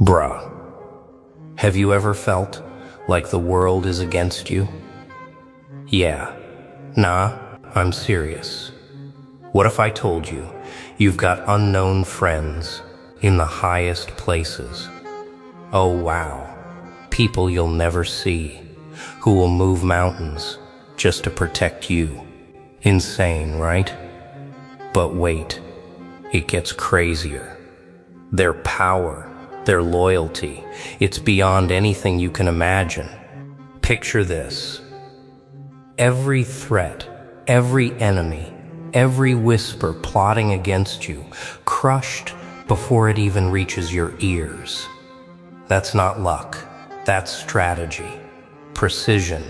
Bruh, have you ever felt like the world is against you? Yeah. Nah, I'm serious. What if I told you you've got unknown friends in the highest places? Oh wow, people you'll never see, who will move mountains just to protect you. Insane, right? But wait, it gets crazier. Their power, their loyalty, it's beyond anything you can imagine. Picture this. Every threat, every enemy, every whisper plotting against you, crushed before it even reaches your ears. That's not luck, that's strategy, precision,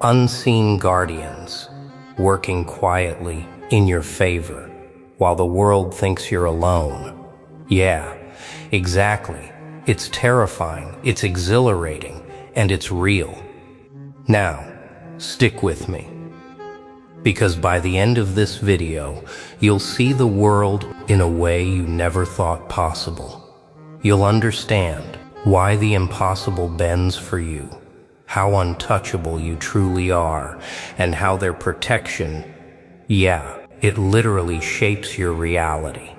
unseen guardians, working quietly in your favor, while the world thinks you're alone. Yeah, exactly. It's terrifying, it's exhilarating, and it's real. Now, stick with me, because by the end of this video, you'll see the world in a way you never thought possible. You'll understand why the impossible bends for you, how untouchable you truly are, and how their protection, yeah, it literally shapes your reality.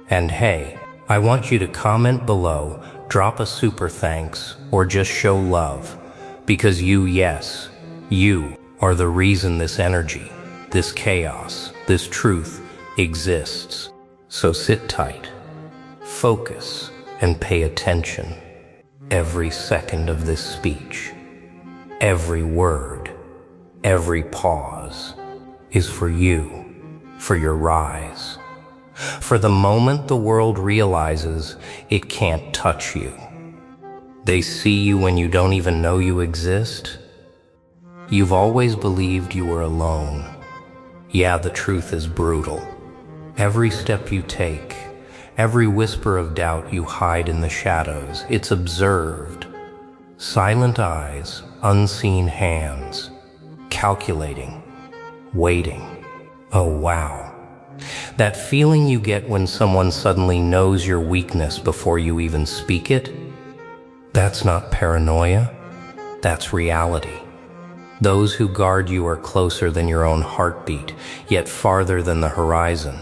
And hey, I want you to comment below, drop a super thanks, or just show love, because you, yes, you are the reason this energy, this chaos, this truth exists. So sit tight, focus, and pay attention. Every second of this speech, every word, every pause is for you, for your rise, for the moment the world realizes it can't touch you. They see you when you don't even know you exist. You've always believed you were alone. Yeah, the truth is brutal. Every step you take, every whisper of doubt you hide in the shadows, it's observed. Silent eyes, unseen hands, calculating, waiting. Oh wow. That feeling you get when someone suddenly knows your weakness before you even speak it? That's not paranoia, that's reality. Those who guard you are closer than your own heartbeat, yet farther than the horizon.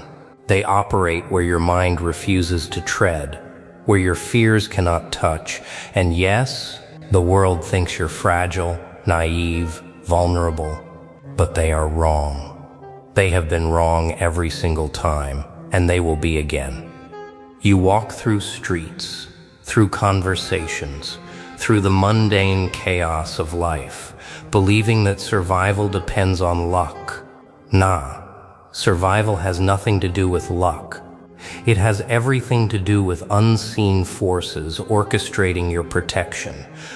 They operate where your mind refuses to tread, where your fears cannot touch. And yes, the world thinks you're fragile, naive, vulnerable, but they are wrong. They have been wrong every single time, and they will be again. You walk through streets, through conversations, through the mundane chaos of life, believing that survival depends on luck. Nah. Survival has nothing to do with luck. It has everything to do with unseen forces orchestrating your protection,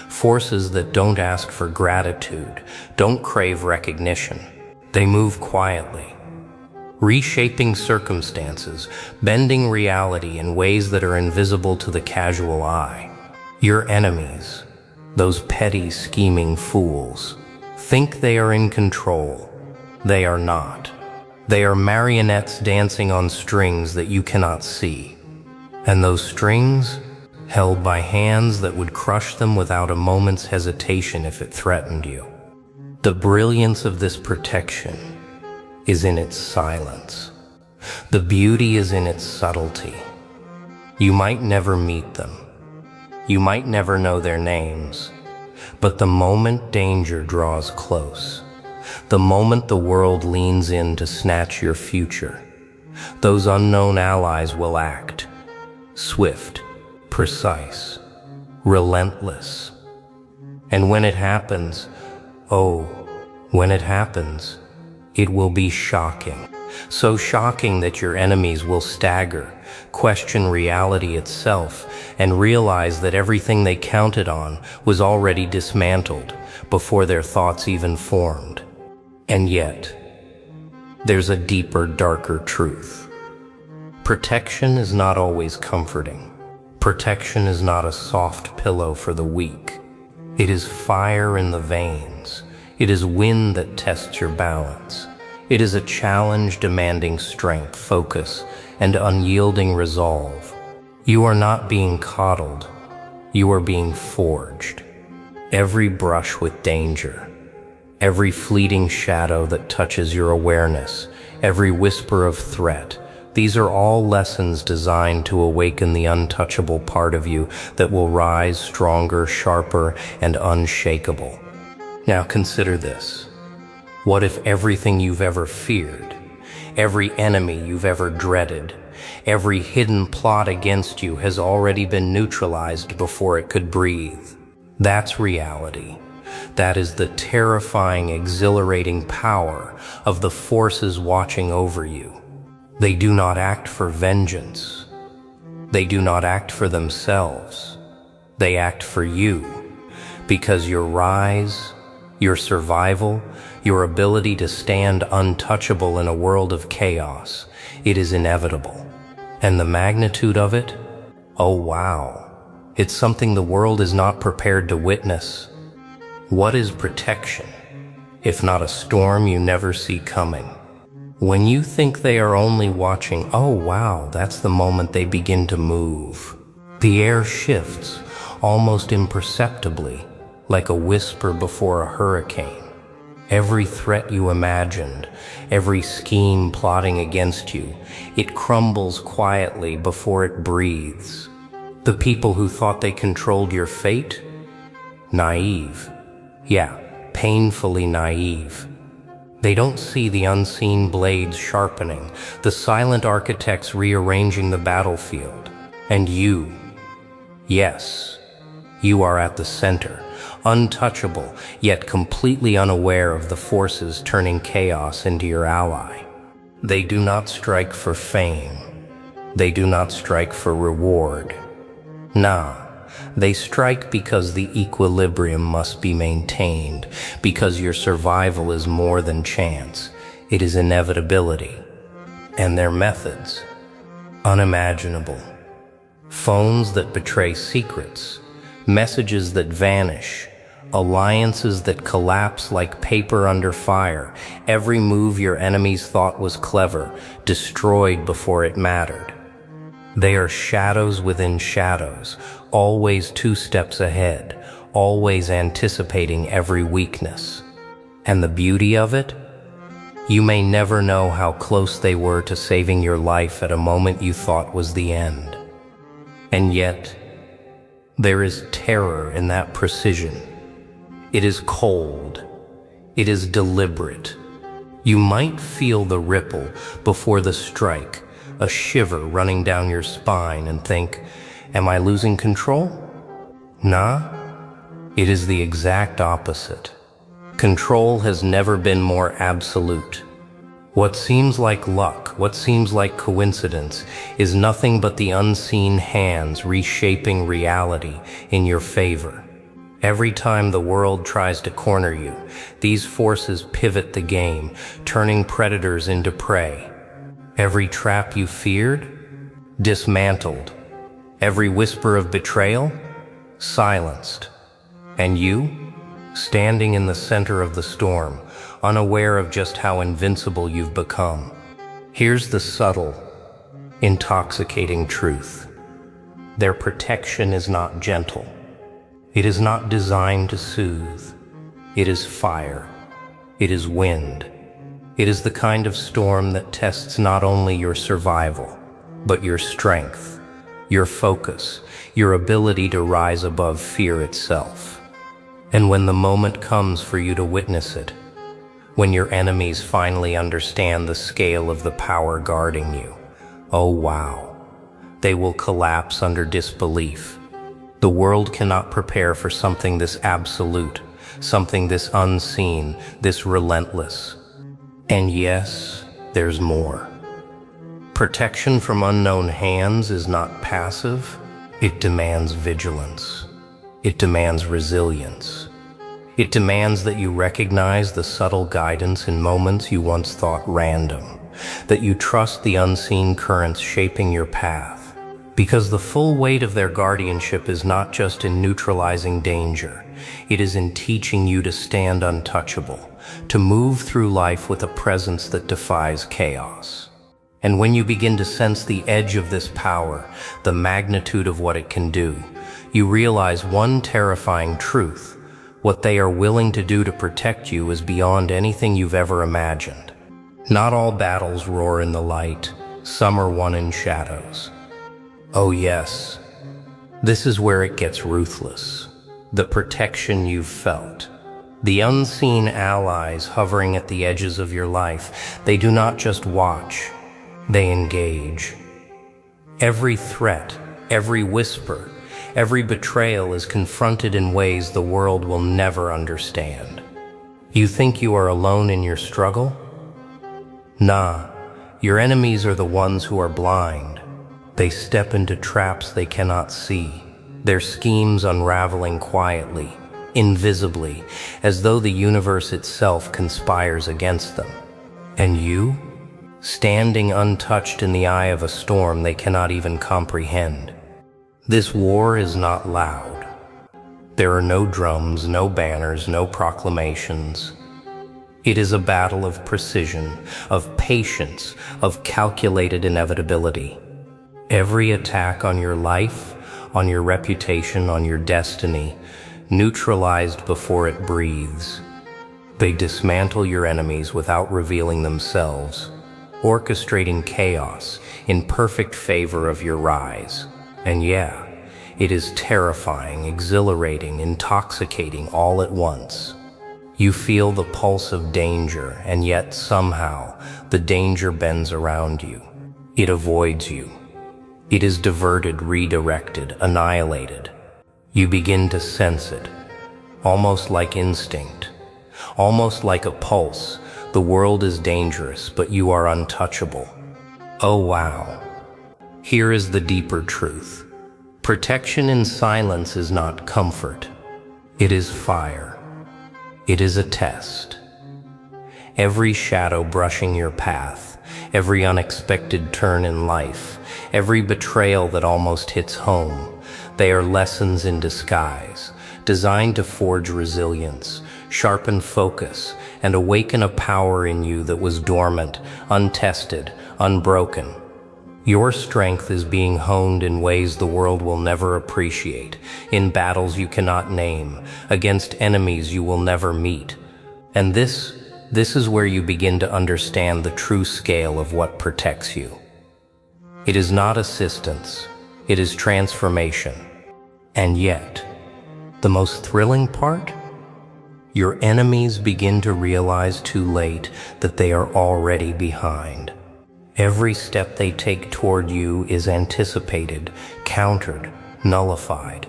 forces that don't ask for gratitude, don't crave recognition. They move quietly, reshaping circumstances, bending reality in ways that are invisible to the casual eye. Your enemies, those petty, scheming fools, think they are in control. They are not. They are marionettes dancing on strings that you cannot see. And those strings, held by hands that would crush them without a moment's hesitation if it threatened you. The brilliance of this protection is in its silence. The beauty is in its subtlety. You might never meet them. You might never know their names. But the moment danger draws close, the moment the world leans in to snatch your future, those unknown allies will act. Swift, precise, relentless. And when it happens, it will be shocking. So shocking that your enemies will stagger, question reality itself, and realize that everything they counted on was already dismantled before their thoughts even formed. And yet, there's a deeper, darker truth. Protection is not always comforting. Protection is not a soft pillow for the weak. It is fire in the veins. It is wind that tests your balance. It is a challenge demanding strength, focus, and unyielding resolve. You are not being coddled. You are being forged. Every brush with danger, every fleeting shadow that touches your awareness, every whisper of threat, these are all lessons designed to awaken the untouchable part of you that will rise stronger, sharper, and unshakable. Now consider this. What if everything you've ever feared, every enemy you've ever dreaded, every hidden plot against you has already been neutralized before it could breathe? That's reality. That is the terrifying, exhilarating power of the forces watching over you. They do not act for vengeance. They do not act for themselves. They act for you, because your rise, your survival, your ability to stand untouchable in a world of chaos, it is inevitable. And the magnitude of it? Oh wow. It's something the world is not prepared to witness. What is protection, if not a storm you never see coming? When you think they are only watching, oh wow, that's the moment they begin to move. The air shifts, almost imperceptibly, like a whisper before a hurricane. Every threat you imagined, every scheme plotting against you, it crumbles quietly before it breathes. The people who thought they controlled your fate? Naive. Yeah, painfully naive. They don't see the unseen blades sharpening, the silent architects rearranging the battlefield. And you, yes, you are at the center, untouchable, yet completely unaware of the forces turning chaos into your ally. They do not strike for fame. They do not strike for reward. Nah. They strike because the equilibrium must be maintained, because your survival is more than chance, it is inevitability. And their methods? Unimaginable. Phones that betray secrets, messages that vanish, alliances that collapse like paper under fire, every move your enemies thought was clever, destroyed before it mattered. They are shadows within shadows, always 2 steps ahead, always anticipating every weakness. And the beauty of it? You may never know how close they were to saving your life at a moment you thought was the end. And yet, there is terror in that precision. It is cold. It is deliberate. You might feel the ripple before the strike, a shiver running down your spine, and think, am I losing control? Nah, it is the exact opposite. Control has never been more absolute. What seems like luck, what seems like coincidence, is nothing but the unseen hands reshaping reality in your favor. Every time the world tries to corner you, these forces pivot the game, turning predators into prey. Every trap you feared? Dismantled. Every whisper of betrayal? Silenced. And you? Standing in the center of the storm, unaware of just how invincible you've become. Here's the subtle, intoxicating truth. Their protection is not gentle. It is not designed to soothe. It is fire. It is wind. It is the kind of storm that tests not only your survival, but your strength, your focus, your ability to rise above fear itself. And when the moment comes for you to witness it, when your enemies finally understand the scale of the power guarding you, oh wow, they will collapse under disbelief. The world cannot prepare for something this absolute, something this unseen, this relentless. And yes, there's more. Protection from unknown hands is not passive. It demands vigilance. It demands resilience. It demands that you recognize the subtle guidance in moments you once thought random, that you trust the unseen currents shaping your path. Because the full weight of their guardianship is not just in neutralizing danger, it is in teaching you to stand untouchable, to move through life with a presence that defies chaos. And when you begin to sense the edge of this power, the magnitude of what it can do, You realize one terrifying truth: what they are willing to do to protect you is beyond anything you've ever imagined. Not all battles roar in the light. Some are won in shadows. Oh yes, this is where it gets ruthless. The protection you've felt. The unseen allies hovering at the edges of your life. They do not just watch, they engage. Every threat, every whisper, every betrayal is confronted in ways the world will never understand. You think you are alone in your struggle? Nah, your enemies are the ones who are blind. They step into traps they cannot see, their schemes unraveling quietly, invisibly, as though the universe itself conspires against them. And you? Standing untouched in the eye of a storm they cannot even comprehend. This war is not loud. There are no drums, no banners, no proclamations. It is a battle of precision, of patience, of calculated inevitability. Every attack on your life, on your reputation, on your destiny, neutralized before it breathes. They dismantle your enemies without revealing themselves, orchestrating chaos in perfect favor of your rise. And yeah, it is terrifying, exhilarating, intoxicating all at once. You feel the pulse of danger, and yet somehow the danger bends around you. It avoids you. It is diverted, redirected, annihilated. You begin to sense it, almost like instinct, almost like a pulse. The world is dangerous, but you are untouchable. Oh wow. Here is the deeper truth. Protection in silence is not comfort. It is fire. It is a test. Every shadow brushing your path, every unexpected turn in life, every betrayal that almost hits home, they are lessons in disguise, designed to forge resilience, sharpen focus, and awaken a power in you that was dormant, untested, unbroken. Your strength is being honed in ways the world will never appreciate, in battles you cannot name, against enemies you will never meet. And this is where you begin to understand the true scale of what protects you. It is not assistance, it is transformation. And yet, the most thrilling part? Your enemies begin to realize too late that they are already behind. Every step they take toward you is anticipated, countered, nullified.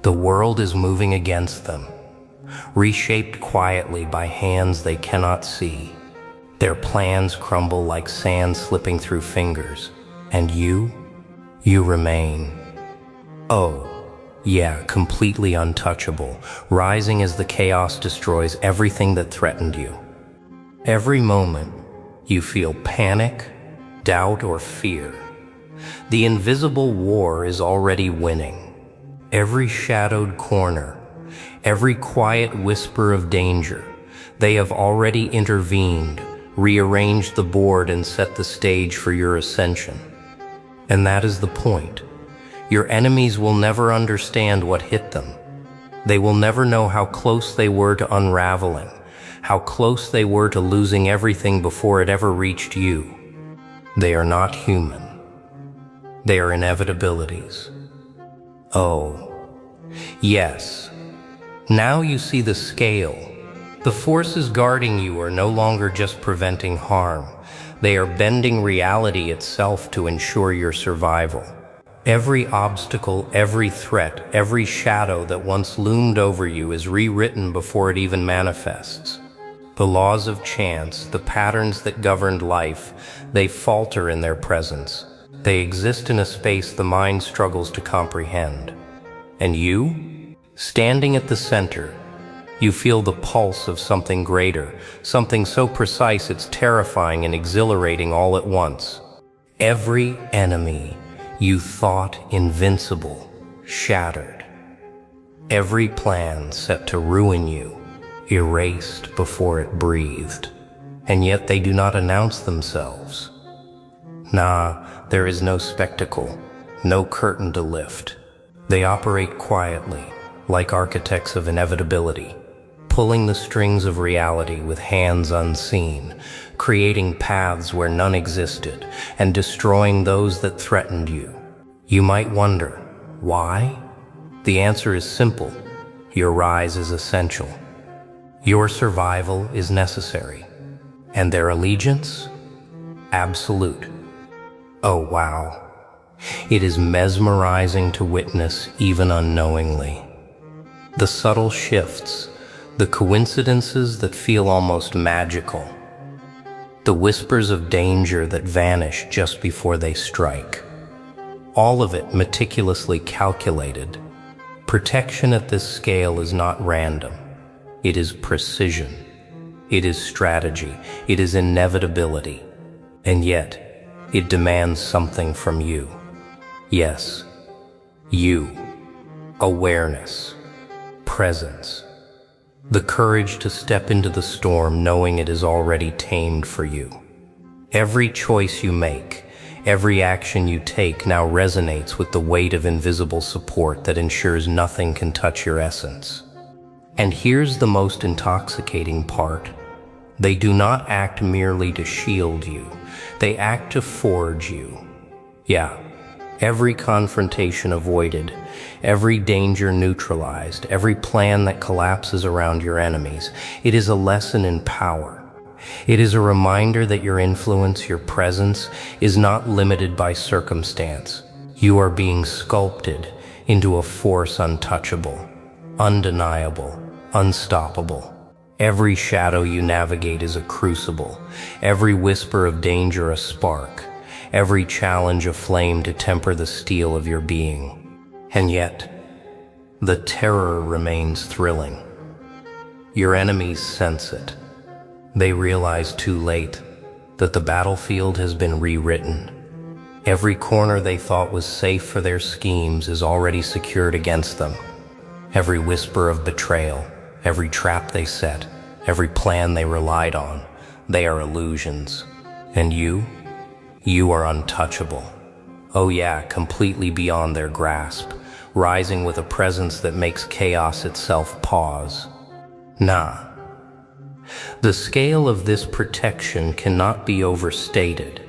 The world is moving against them, reshaped quietly by hands they cannot see. Their plans crumble like sand slipping through fingers. And you remain. Oh, yeah, completely untouchable, rising as the chaos destroys everything that threatened you. Every moment, you feel panic, doubt, or fear. The invisible war is already winning. Every shadowed corner, every quiet whisper of danger, they have already intervened, rearranged the board, and set the stage for your ascension. And that is the point. Your enemies will never understand what hit them. They will never know how close they were to unraveling, how close they were to losing everything before it ever reached you. They are not human. They are inevitabilities. Oh, yes. Now you see the scale. The forces guarding you are no longer just preventing harm. They are bending reality itself to ensure your survival. Every obstacle, every threat, every shadow that once loomed over you is rewritten before it even manifests. The laws of chance, the patterns that governed life, they falter in their presence. They exist in a space the mind struggles to comprehend. And you, standing at the center, you feel the pulse of something greater, something so precise it's terrifying and exhilarating all at once. Every enemy you thought invincible, shattered. Every plan set to ruin you, erased before it breathed. And yet they do not announce themselves. Nah, there is no spectacle, no curtain to lift. They operate quietly, like architects of inevitability, pulling the strings of reality with hands unseen, creating paths where none existed, and destroying those that threatened you. You might wonder, why? The answer is simple. Your rise is essential. Your survival is necessary. And their allegiance? Absolute. Oh, wow. It is mesmerizing to witness, even unknowingly. The subtle shifts, the coincidences that feel almost magical, the whispers of danger that vanish just before they strike. All of it meticulously calculated. Protection at this scale is not random. It is precision. It is strategy. It is inevitability. And yet, it demands something from you. Yes, you. Awareness. Presence. The courage to step into the storm knowing it is already tamed for you. Every choice you make, every action you take now resonates with the weight of invisible support that ensures nothing can touch your essence. And here's the most intoxicating part. They do not act merely to shield you. They act to forge you. Yeah, every confrontation avoided, every danger neutralized, every plan that collapses around your enemies, it is a lesson in power. It is a reminder that your influence, your presence, is not limited by circumstance. You are being sculpted into a force untouchable, undeniable, unstoppable. Every shadow you navigate is a crucible, every whisper of danger a spark, every challenge a flame to temper the steel of your being. And yet, the terror remains thrilling. Your enemies sense it. They realize too late that the battlefield has been rewritten. Every corner they thought was safe for their schemes is already secured against them. Every whisper of betrayal, every trap they set, every plan they relied on, they are illusions. And you are untouchable. Oh yeah, completely beyond their grasp, rising with a presence that makes chaos itself pause. Nah. The scale of this protection cannot be overstated.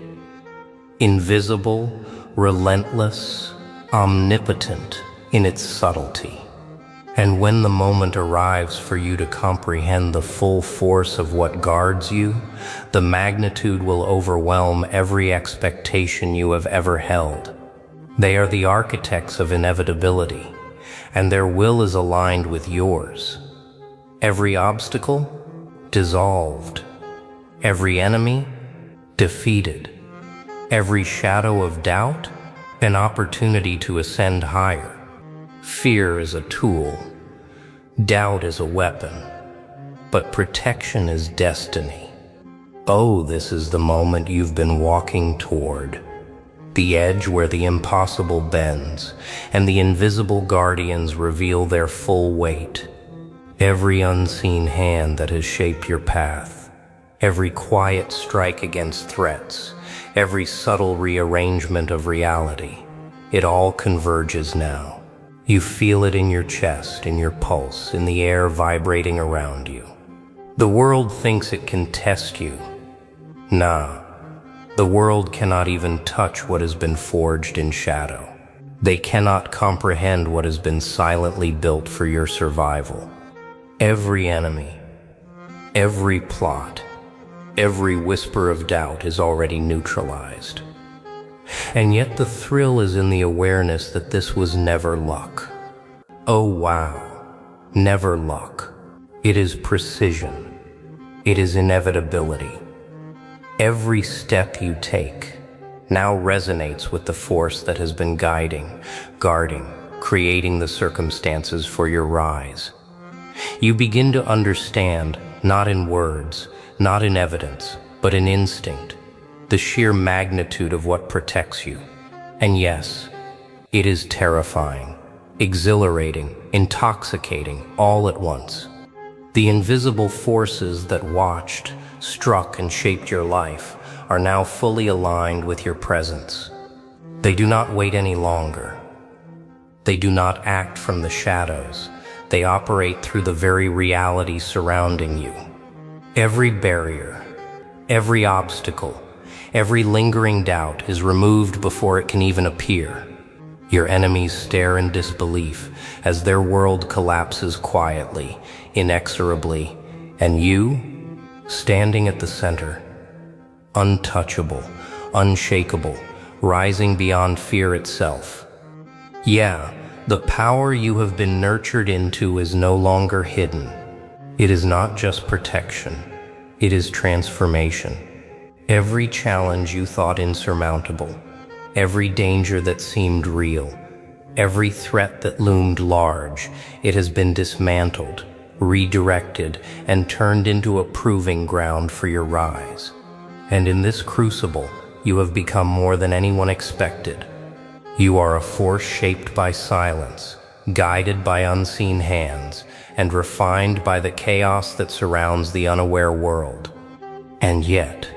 Invisible, relentless, omnipotent in its subtlety. And when the moment arrives for you to comprehend the full force of what guards you, the magnitude will overwhelm every expectation you have ever held. They are the architects of inevitability, and their will is aligned with yours. Every obstacle, dissolved. Every enemy, defeated. Every shadow of doubt, an opportunity to ascend higher. Fear is a tool. Doubt is a weapon. But protection is destiny. Oh, this is the moment you've been walking toward. The edge where the impossible bends, and the invisible guardians reveal their full weight. Every unseen hand that has shaped your path, every quiet strike against threats, every subtle rearrangement of reality, it all converges now. You feel it in your chest, in your pulse, in the air vibrating around you. The world thinks it can test you. Nah, the world cannot even touch what has been forged in shadow. They cannot comprehend what has been silently built for your survival. Every enemy, every plot, every whisper of doubt is already neutralized. And yet the thrill is in the awareness that this was never luck. Oh wow, never luck. It is precision. It is inevitability. Every step you take now resonates with the force that has been guiding, guarding, creating the circumstances for your rise. You begin to understand, not in words, not in evidence, but in instinct, the sheer magnitude of what protects you. And yes, it is terrifying, exhilarating, intoxicating, all at once. The invisible forces that watched, struck, and shaped your life are now fully aligned with your presence. They do not wait any longer. They do not act from the shadows. They operate through the very reality surrounding you. Every barrier, every obstacle, every lingering doubt is removed before it can even appear. Your enemies stare in disbelief as their world collapses quietly, inexorably, and you, standing at the center, untouchable, unshakable, rising beyond fear itself. Yeah, the power you have been nurtured into is no longer hidden. It is not just protection, it is transformation. Every challenge you thought insurmountable, every danger that seemed real, every threat that loomed large, it has been dismantled, redirected, and turned into a proving ground for your rise. And in this crucible, you have become more than anyone expected. You are a force shaped by silence, guided by unseen hands, and refined by the chaos that surrounds the unaware world. And yet,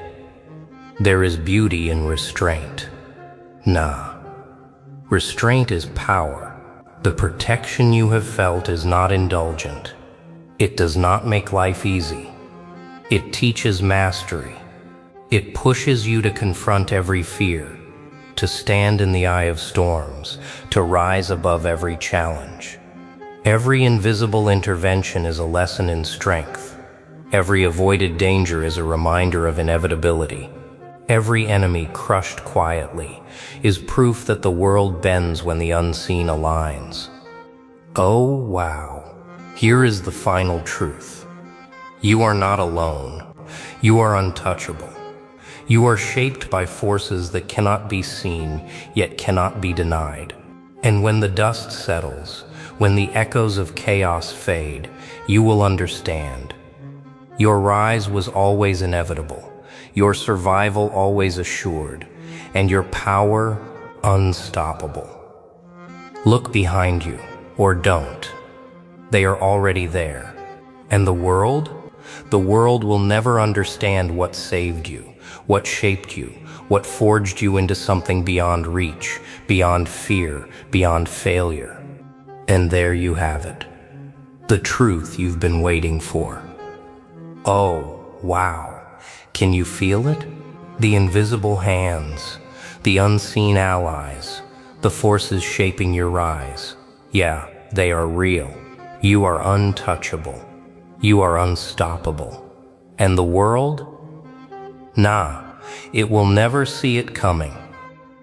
there is beauty in restraint. Nah, restraint is power. The protection you have felt is not indulgent. It does not make life easy. It teaches mastery. It pushes you to confront every fear, to stand in the eye of storms, to rise above every challenge. Every invisible intervention is a lesson in strength. Every avoided danger is a reminder of inevitability. Every enemy crushed quietly is proof that the world bends when the unseen aligns. Oh, wow. Here is the final truth. You are not alone. You are untouchable. You are shaped by forces that cannot be seen, yet cannot be denied. And when the dust settles, when the echoes of chaos fade, you will understand. Your rise was always inevitable, your survival always assured, and your power unstoppable. Look behind you, or don't. They are already there. And the world will never understand what saved you, what shaped you, what forged you into something beyond reach, beyond fear, beyond failure. And there you have it, the truth you've been waiting for. Oh, wow. Can you feel it? The invisible hands, the unseen allies, the forces shaping your rise. Yeah, they are real. You are untouchable. You are unstoppable. And the world? Nah, it will never see it coming.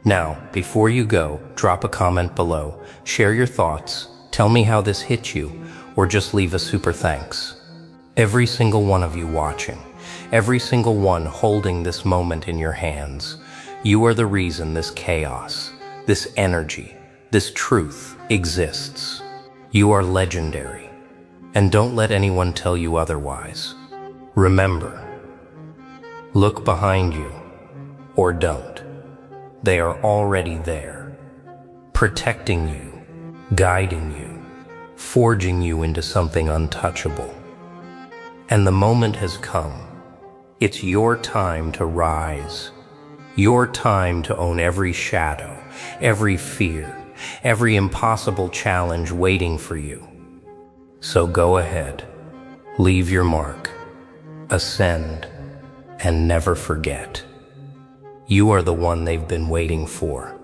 Now, before you go, drop a comment below, share your thoughts, tell me how this hit you, or just leave a super thanks. Every single one of you watching, every single one holding this moment in your hands, you are the reason this chaos, this energy, this truth exists. You are legendary, and don't let anyone tell you otherwise. Remember, look behind you, or don't. They are already there, protecting you, guiding you, forging you into something untouchable. And the moment has come. It's your time to rise, your time to own every shadow, every fear, every impossible challenge waiting for you. So go ahead, leave your mark, ascend, and never forget. You are the one they've been waiting for.